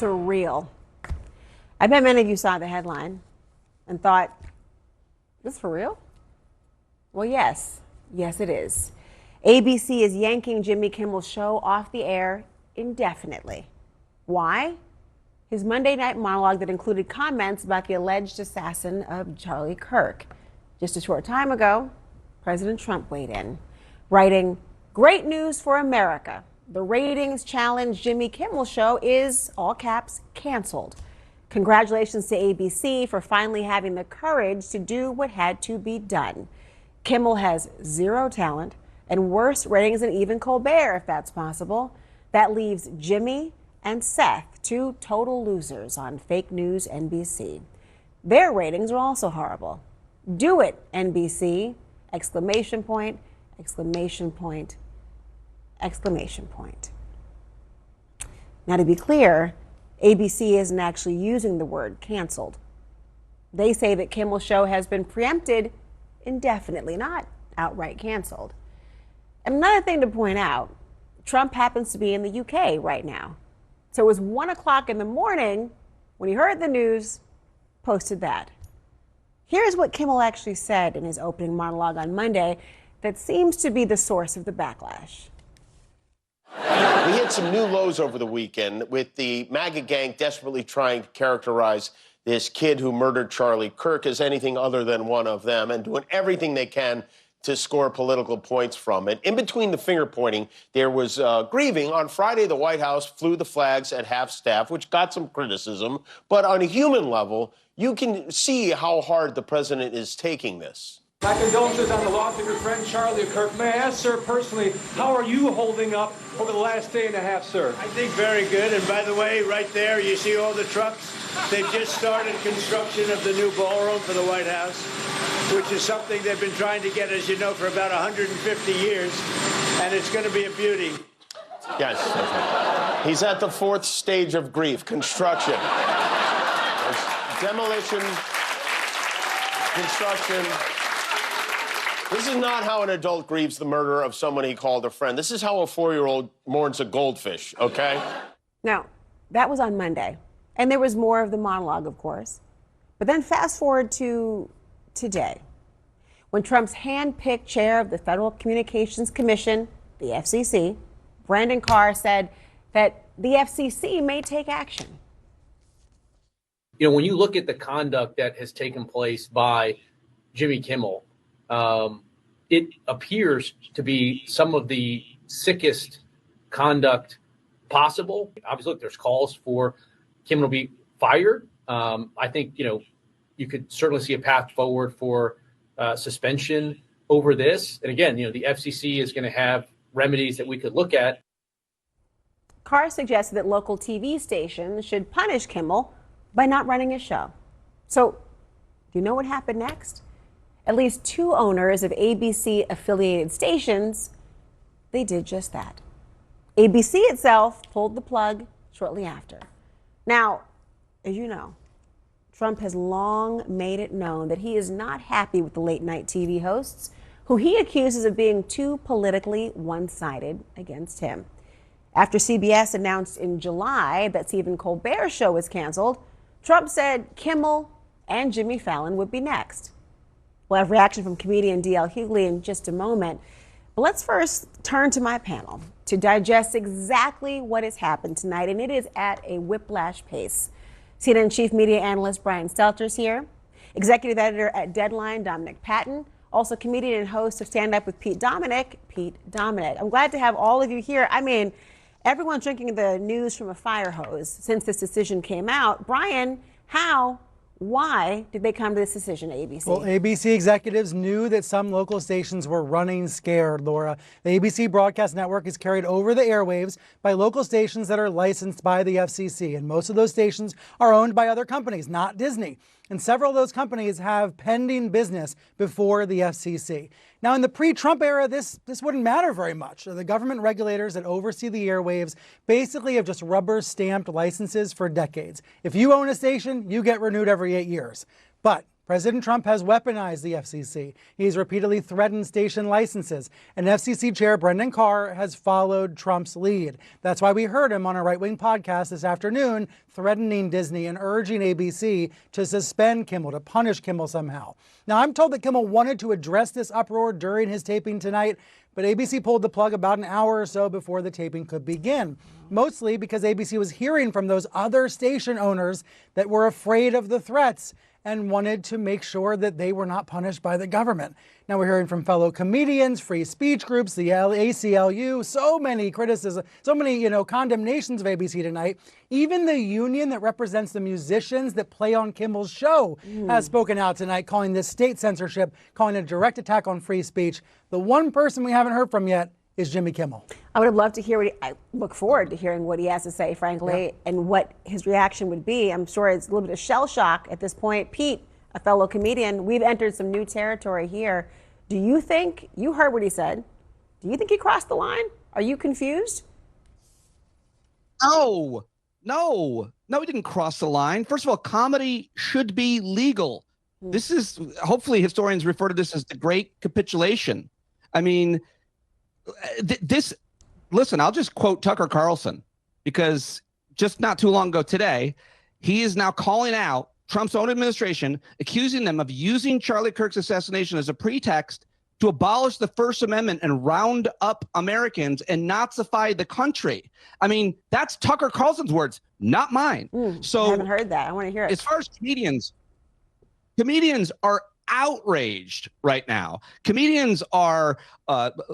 surreal. I bet many of you saw the headline and thought, this for real? Well, yes. Yes, it is. ABC is yanking Jimmy Kimmel's show off the air indefinitely. Why? His Monday night monologue that included comments about the alleged assassin of Charlie Kirk. Just a short time ago, President Trump weighed in, writing, "Great news for America. The ratings challenge Jimmy Kimmel show is, all caps, canceled. Congratulations to ABC for finally having the courage to do what had to be done. Kimmel has zero talent and worse ratings than even Colbert, if that's possible. That leaves Jimmy and Seth, two total losers on fake news NBC. Their ratings are also horrible. Do it, NBC! Exclamation point, exclamation point, exclamation point." Now, to be clear, ABC isn't actually using the word canceled. They say that Kimmel's show has been preempted indefinitely, not outright canceled. And another thing to point out, Trump happens to be in the UK right now. So it was 1 o'clock in the morning when he heard the news, posted that. Here's what Kimmel actually said in his opening monologue on Monday that seems to be the source of the backlash. We hit some new lows over the weekend with the MAGA gang desperately trying to characterize this kid who murdered Charlie Kirk as anything other than one of them and doing everything they can to score political points from it. In between the finger pointing, there was grieving. On Friday, the White House flew the flags at half-staff, which got some criticism. But on a human level, you can see how hard the president is taking this. My condolences on the loss of your friend Charlie Kirk. May I ask, sir, personally, how are you holding up over the last day and a half, sir? I think very good. And by the way, right there, you see all the trucks? They've just started construction of the new ballroom for the White House, which is something they've been trying to get, as you know, for about 150 years. And it's going to be a beauty. Yes. Okay. He's at the fourth stage of grief, construction. There's demolition, construction. This is not how an adult grieves the murder of someone he called a friend. This is how a 4-year-old mourns a goldfish, okay? Now, that was on Monday. And there was more of the monologue, of course. But then fast forward to today, when Trump's hand-picked chair of the Federal Communications Commission, the FCC, Brandon Carr, said that the FCC may take action. You know, when you look at the conduct that has taken place by Jimmy Kimmel, it appears to be some of the sickest conduct possible. Obviously, look, there's calls for Kimmel to be fired. I think, you could certainly see a path forward for suspension over this. And again, the FCC is going to have remedies that we could look at. Carr suggested that local TV stations should punish Kimmel by not running his show. So, do you know what happened next? At least 2 owners of ABC-affiliated stations, they did just that. ABC itself pulled the plug shortly after. Now, as you know, Trump has long made it known that he is not happy with the late-night TV hosts, who he accuses of being too politically one-sided against him. After CBS announced in July that Stephen Colbert's show was canceled, Trump said Kimmel and Jimmy Fallon would be next. We'll have reaction from comedian D.L. Hugley in just a moment. But let's first turn to my panel to digest exactly what has happened tonight, and it is at a whiplash pace. CNN chief media analyst Brian Stelter's here, executive editor at Deadline Dominic Patton, also comedian and host of Stand Up with Pete Dominic. I'm glad to have all of you here. I mean, everyone's drinking the news from a fire hose since this decision came out. Brian, why did they come to this decision, ABC? Well, ABC executives knew that some local stations were running scared, Laura. The ABC broadcast network is carried over the airwaves by local stations that are licensed by the FCC, and most of those stations are owned by other companies, not Disney. And several of those companies have pending business before the FCC. Now, in the pre-Trump era, this wouldn't matter very much. The government regulators that oversee the airwaves basically have just rubber-stamped licenses for decades. If you own a station, you get renewed every 8 years. But President Trump has weaponized the FCC. He's repeatedly threatened station licenses, and FCC Chair Brendan Carr has followed Trump's lead. That's why we heard him on a right-wing podcast this afternoon threatening Disney and urging ABC to suspend Kimmel, to punish Kimmel somehow. Now, I'm told that Kimmel wanted to address this uproar during his taping tonight, but ABC pulled the plug about an hour or so before the taping could begin, mostly because ABC was hearing from those other station owners that were afraid of the threats and wanted to make sure that they were not punished by the government. Now we're hearing from fellow comedians, free speech groups, the ACLU, so many criticisms, so many, condemnations of ABC tonight. Even the union that represents the musicians that play on Kimmel's show has spoken out tonight, calling this state censorship, calling it a direct attack on free speech. The one person we haven't heard from yet is Jimmy Kimmel. I would have loved to hear I look forward to hearing what he has to say, frankly, and what his reaction would be. I'm sure it's a little bit of shell shock at this point. Pete, a fellow comedian, we've entered some new territory here. Do you think, you heard what he said, do you think he crossed the line? Are you confused? No, he didn't cross the line. First of all, comedy should be legal. This is, hopefully historians refer to this as the great capitulation. I mean, listen, I'll just quote Tucker Carlson, because just not too long ago today, he is now calling out Trump's own administration, accusing them of using Charlie Kirk's assassination as a pretext to abolish the First Amendment and round up Americans and Nazify the country. I mean, that's Tucker Carlson's words, not mine. So I haven't heard that. I want to hear it. As far as comedians are outraged right now. Comedians are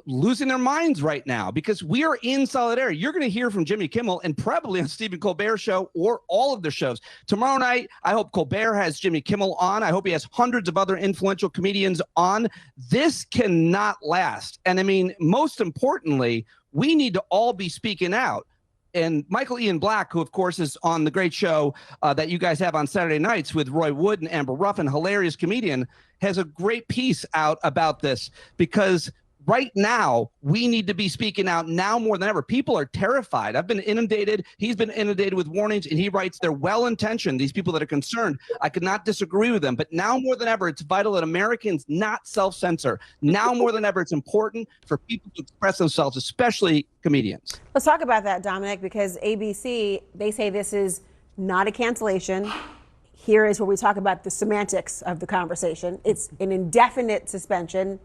losing their minds right now because we are in solidarity. You're going to hear from Jimmy Kimmel and probably on Stephen Colbert's show or all of their shows. Tomorrow night, I hope Colbert has Jimmy Kimmel on. I hope he has hundreds of other influential comedians on. This cannot last. And I mean, most importantly, we need to all be speaking out. And Michael Ian Black, who, of course, is on the great show that you guys have on Saturday nights with Roy Wood and Amber Ruffin, hilarious comedian, has a great piece out about this because right now we need to be speaking out now more than ever. People are terrified. I've been inundated. He's been inundated with warnings, and he writes they're well-intentioned, these people that are concerned. I could not disagree with them. But now more than ever, it's vital that Americans not self-censor. Now more than ever, it's important for people to express themselves, especially comedians. Let's talk about that, Dominic, because ABC, they say this is not a cancellation. Here is where we talk about the semantics of the conversation. It's an indefinite suspension.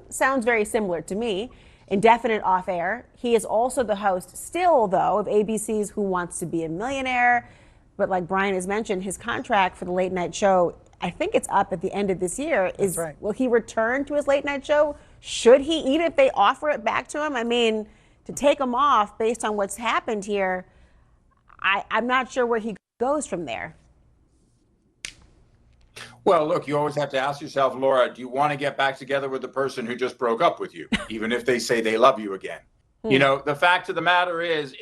Sounds very similar to me. Indefinite off air. He is also the host still, though, of ABC's Who Wants to Be a Millionaire. But like Brian has mentioned, his contract for the late night show, I think it's up at the end of this year. That's right. Will he return to his late night show? Should he, even if they offer it back to him? I mean, to take him off based on what's happened here, I'm not sure where he goes from there. Well, look, you always have to ask yourself, Laura, do you want to get back together with the person who just broke up with you, even if they say they love you again? You know, the fact of the matter is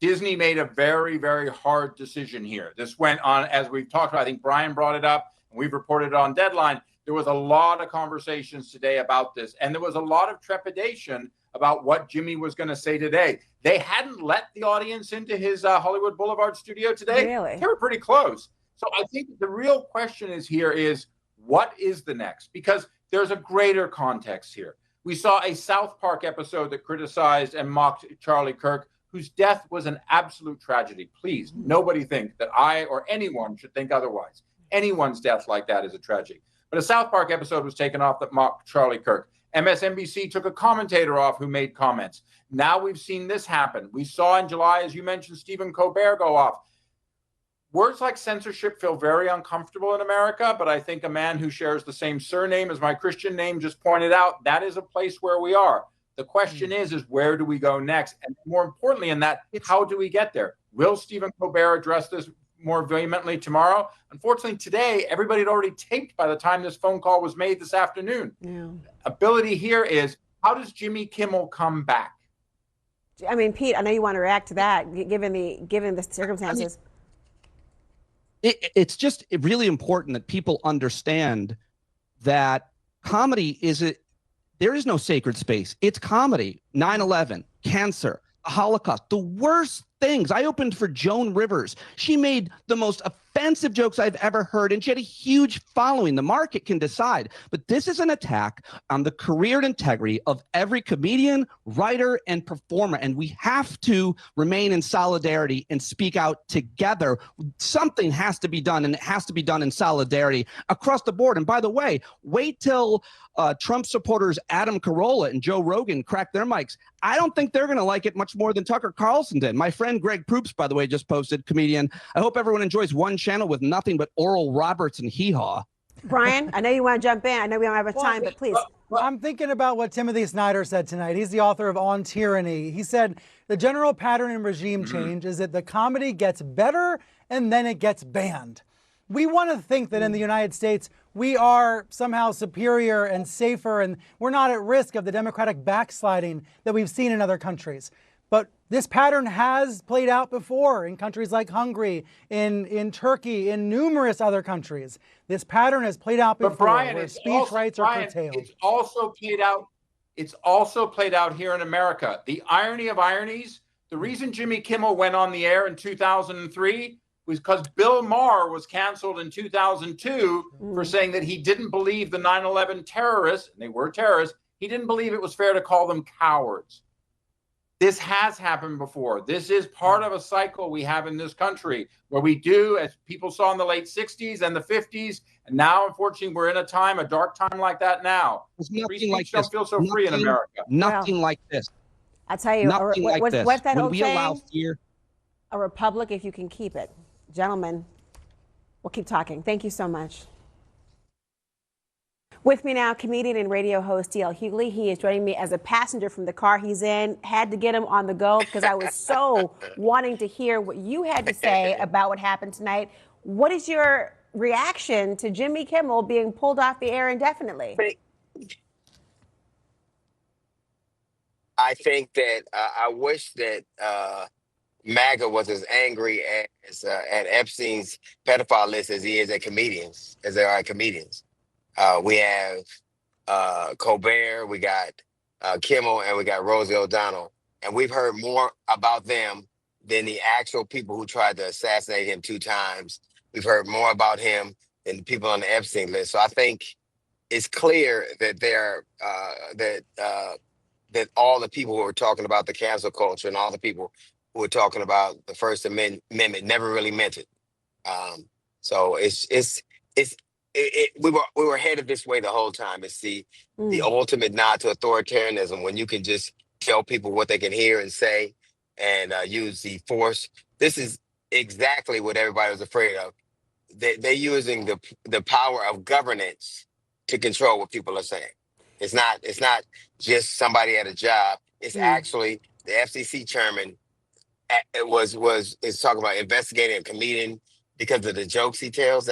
Disney made a very, very hard decision here. This went on, as we've talked about, I think Brian brought it up, and we've reported it on Deadline. There was a lot of conversations today about this, and there was a lot of trepidation about what Jimmy was going to say today. They hadn't let the audience into his Hollywood Boulevard studio today. Really? They were pretty close. So I think the real question is what is the next? Because there's a greater context here. We saw a South Park episode that criticized and mocked Charlie Kirk, whose death was an absolute tragedy. Please, nobody think that I or anyone should think otherwise. Anyone's death like that is a tragedy. But a South Park episode was taken off that mocked Charlie Kirk. MSNBC took a commentator off who made comments. Now we've seen this happen. We saw in July, as you mentioned, Stephen Colbert go off. Words like censorship feel very uncomfortable in America, but I think a man who shares the same surname as my Christian name just pointed out, that is a place where we are. The question is where do we go next? And more importantly in that, how do we get there? Will Stephen Colbert address this more vehemently tomorrow? Unfortunately, today, everybody had already taped by the time this phone call was made this afternoon. Yeah. Ability here is, how does Jimmy Kimmel come back? I mean, Pete, I know you want to react to that, given the circumstances. It's just really important that people understand that comedy there is no sacred space. It's comedy. 9/11, cancer, Holocaust, the worst things. I opened for Joan Rivers. She made the most offensive jokes I've ever heard, and she had a huge following. The market can decide. But this is an attack on the career and integrity of every comedian, writer, and performer, and we have to remain in solidarity and speak out together. Something has to be done, and it has to be done in solidarity across the board. And by the way, wait till Trump supporters Adam Carolla and Joe Rogan crack their mics. I don't think they're going to like it much more than Tucker Carlson did. My friend Greg Proops, by the way, just posted, comedian, I hope everyone enjoys one channel with nothing but Oral Roberts and hee-haw. Brian, I know you want to jump in. I know we don't have much time, but please. I'm thinking about what Timothy Snyder said tonight. He's the author of On Tyranny. He said the general pattern in regime change is that the comedy gets better and then it gets banned. We want to think that in the United States, we are somehow superior and safer, and we're not at risk of the democratic backsliding that we've seen in other countries. But this pattern has played out before in countries like Hungary, in Turkey, in numerous other countries. This pattern has played out before, But Brian, where it's speech also, rights are Brian, curtailed. it's also played out. It's also played out here in America. The irony of ironies, the reason Jimmy Kimmel went on the air in 2003 was because Bill Maher was canceled in 2002 for saying that he didn't believe the 9/11 terrorists, and they were terrorists, he didn't believe it was fair to call them cowards. This has happened before. This is part of a cycle we have in this country where we do, as people saw in the late 60s and the 50s, and now, unfortunately, we're in a dark time like that now. There's Free nothing speech like don't this. feel so free in America. Nothing like this. I'll tell you, Nothing like this. what's that When old we saying? allow fear. A republic if you can keep it. Gentlemen, we'll keep talking. Thank you so much. With me now, comedian and radio host D.L. Hugley. He is joining me as a passenger from the car he's in. Had to get him on the go because I was so wanting to hear what you had to say about what happened tonight. What is your reaction to Jimmy Kimmel being pulled off the air indefinitely? I think that I wish that MAGA was as angry as at Epstein's pedophile list as he is at comedians, as there are comedians. We have Colbert, we got Kimmel, and we got Rosie O'Donnell. And we've heard more about them than the actual people who tried to assassinate him 2 times. We've heard more about him than the people on the Epstein list. So I think it's clear that that all the people who are talking about the cancel culture and all the people who are talking about the First Amendment never really meant it. So we were headed this way the whole time. It's the ultimate nod to authoritarianism when you can just tell people what they can hear and say and use the force. This is exactly what everybody was afraid of. They're using the power of governance to control what people are saying. It's not just somebody at a job. It's actually the FCC chairman is talking about investigating a comedian because of the jokes he tells.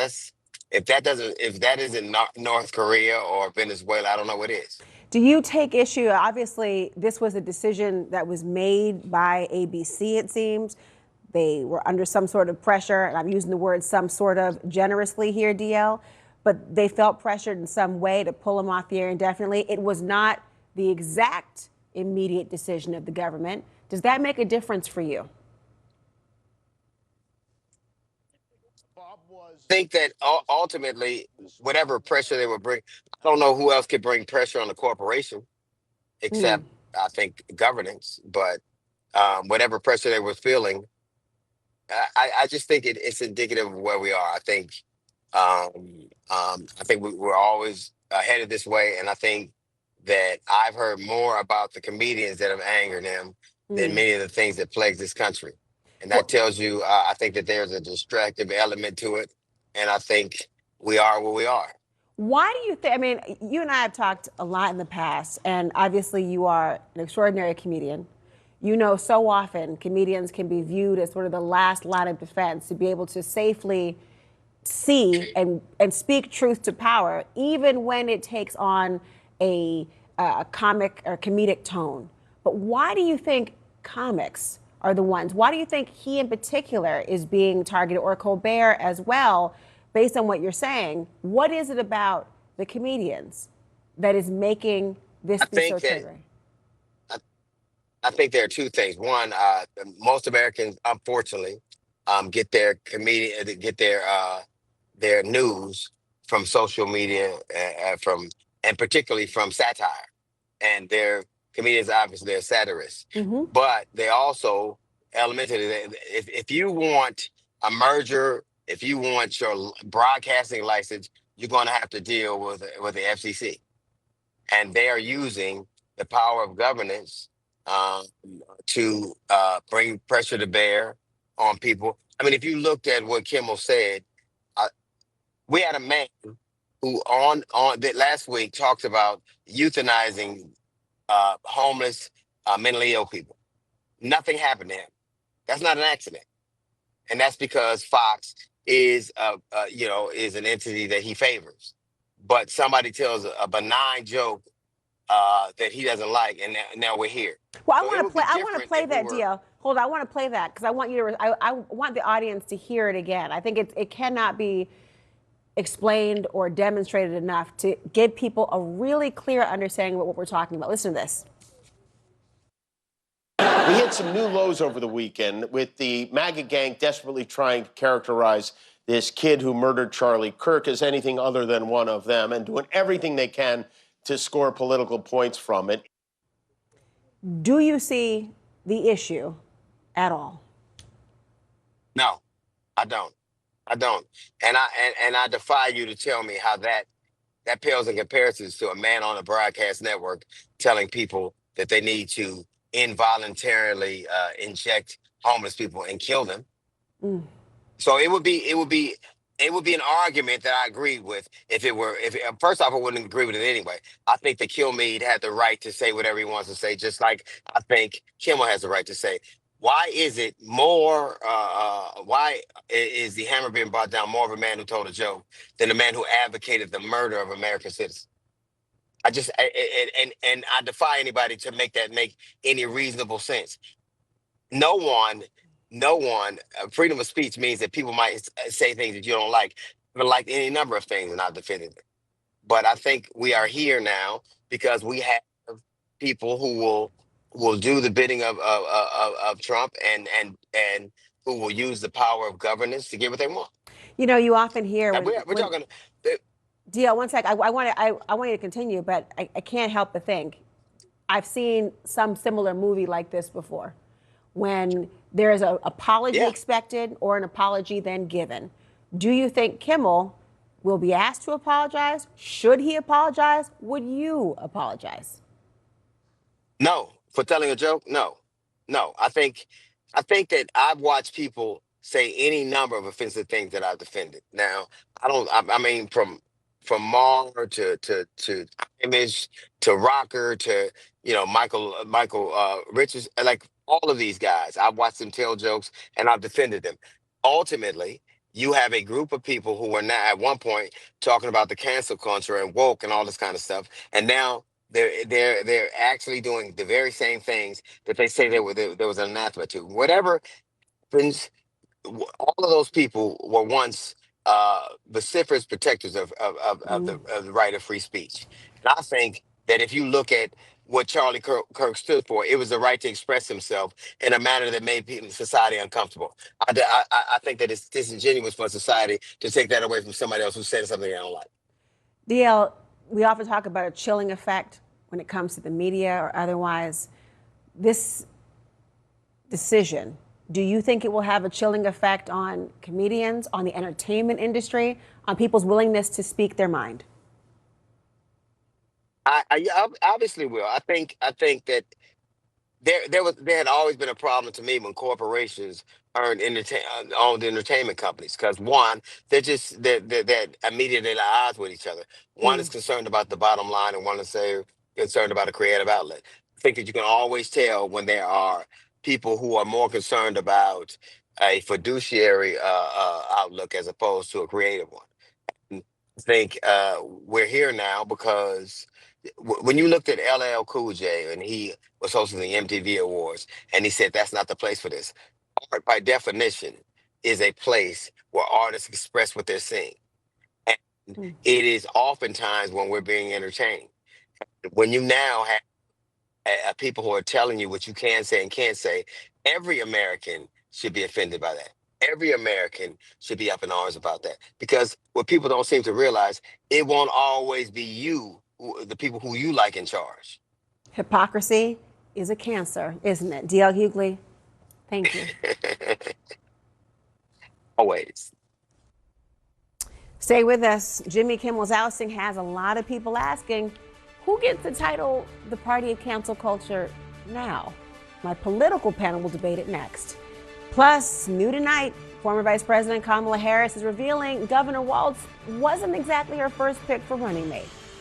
If that isn't North Korea or Venezuela, I don't know what is. Do you take issue? Obviously, this was a decision that was made by ABC, it seems. They were under some sort of pressure, and I'm using the word some sort of generously here, DL, but they felt pressured in some way to pull him off the air indefinitely. It was not the exact immediate decision of the government. Does that make a difference for you? I think that ultimately, whatever pressure they would bring, I don't know who else could bring pressure on the corporation except, I think, governance. But whatever pressure they were feeling, I just think it's indicative of where we are. I think we're always headed this way, and I think that I've heard more about the comedians that have angered them than many of the things that plague this country. And that tells you, I think that there's a distractive element to it. And I think we are where we are. Why do you think, I mean, you and I have talked a lot in the past, and obviously you are an extraordinary comedian. You know, so often comedians can be viewed as sort of the last line of defense to be able to safely see and speak truth to power, even when it takes on a comic or comedic tone. But why do you think comics are the ones? Why do you think he in particular is being targeted, or Colbert as well, based on what you're saying? What is it about the comedians that is making this be so triggering? I think there are 2 things. One, most Americans, unfortunately, get their comedian, get their news from social media, and particularly from satire. And they're comedians, obviously, they're satirists, but they also elementary. If you want a merger, if you want your broadcasting license, you're going to have to deal with the FCC, and they are using the power of governance um, to bring pressure to bear on people. I mean, if you looked at what Kimmel said, uh, we had a man who on that last week talked about euthanizing homeless, mentally ill people. Nothing happened to him. That's not an accident, and that's because Fox is an entity that he favors. But somebody tells a benign joke that he doesn't like, and now we're here. Well, So it would be I want to different play if we that were. deal. Hold on, I want to play that because I want you to. I want the audience to hear it again. I think it cannot be explained or demonstrated enough to give people a really clear understanding of what we're talking about. Listen to this. We hit some new lows over the weekend with the MAGA gang desperately trying to characterize this kid who murdered Charlie Kirk as anything other than one of them and doing everything they can to score political points from it. Do you see the issue at all? No, I don't. I don't. And I defy you to tell me how that pales in comparisons to a man on a broadcast network telling people that they need to involuntarily inject homeless people and kill them. So it would be an argument that I agree with if first off, I wouldn't agree with it anyway. I think that Kilmeade had the right to say whatever he wants to say, just like I think Kimmel has the right to say. Why is it more? Why is the hammer being brought down more of a man who told a joke than the man who advocated the murder of American citizens? And I defy anybody to make that make any reasonable sense. No one, no one. Freedom of speech means that people might say things that you don't like. I haven't liked any number of things, and I've defended them. But I think we are here now because we have people who will do the bidding of Trump and who will use the power of governance to get what they want. You know, you often hear And when, we're talking. DL, one sec. I want you to continue, but I can't help but think I've seen some similar movie like this before, when there is an apology expected or an apology then given. Do you think Kimmel will be asked to apologize? Should he apologize? Would you apologize? No, for telling a joke. No, no. I think that I've watched people say any number of offensive things that I've defended. Now, I don't. I mean, from Mar to Image to Rocker to Michael Richards, like all of these guys, I've watched them tell jokes and I've defended them. Ultimately, you have a group of people who were now at one point talking about the cancel culture and woke and all this kind of stuff, and now they're actually doing the very same things that they say there was an anathema to. Whatever happens, all of those people were once vociferous protectors of the right of free speech. And I think that if you look at what Charlie Kirk stood for, it was the right to express himself in a manner that made people in society uncomfortable. I think that it's disingenuous for society to take that away from somebody else who said something they don't like. DL, we often talk about a chilling effect when it comes to the media or otherwise. This decision, do you think it will have a chilling effect on comedians, on the entertainment industry, on people's willingness to speak their mind? I obviously will. I think that there had always been a problem to me when corporations owned entertainment companies, because one, they're immediately at odds with each other. One is concerned about the bottom line, and one is concerned about a creative outlet. I think that you can always tell when there are people who are more concerned about a fiduciary outlook as opposed to a creative one. And I think we're here now because when you looked at LL Cool J and he was hosting the MTV Awards and he said that's not the place for this. Art, by definition, is a place where artists express what they're seeing. And it is oftentimes when we're being entertained. When you now have people who are telling you what you can say and can't say, every American should be offended by that. Every American should be up in arms about that, because what people don't seem to realize, it won't always be you, the people who you like, in charge. Hypocrisy is a cancer, isn't it? DL Hugley, thank you. Always. Stay with us. Jimmy Kimmel's ousting has a lot of people asking, who gets the title the party of cancel culture now? My political panel will debate it next. Plus, new tonight, former Vice President Kamala Harris is revealing Governor Walz wasn't exactly her first pick for running mate.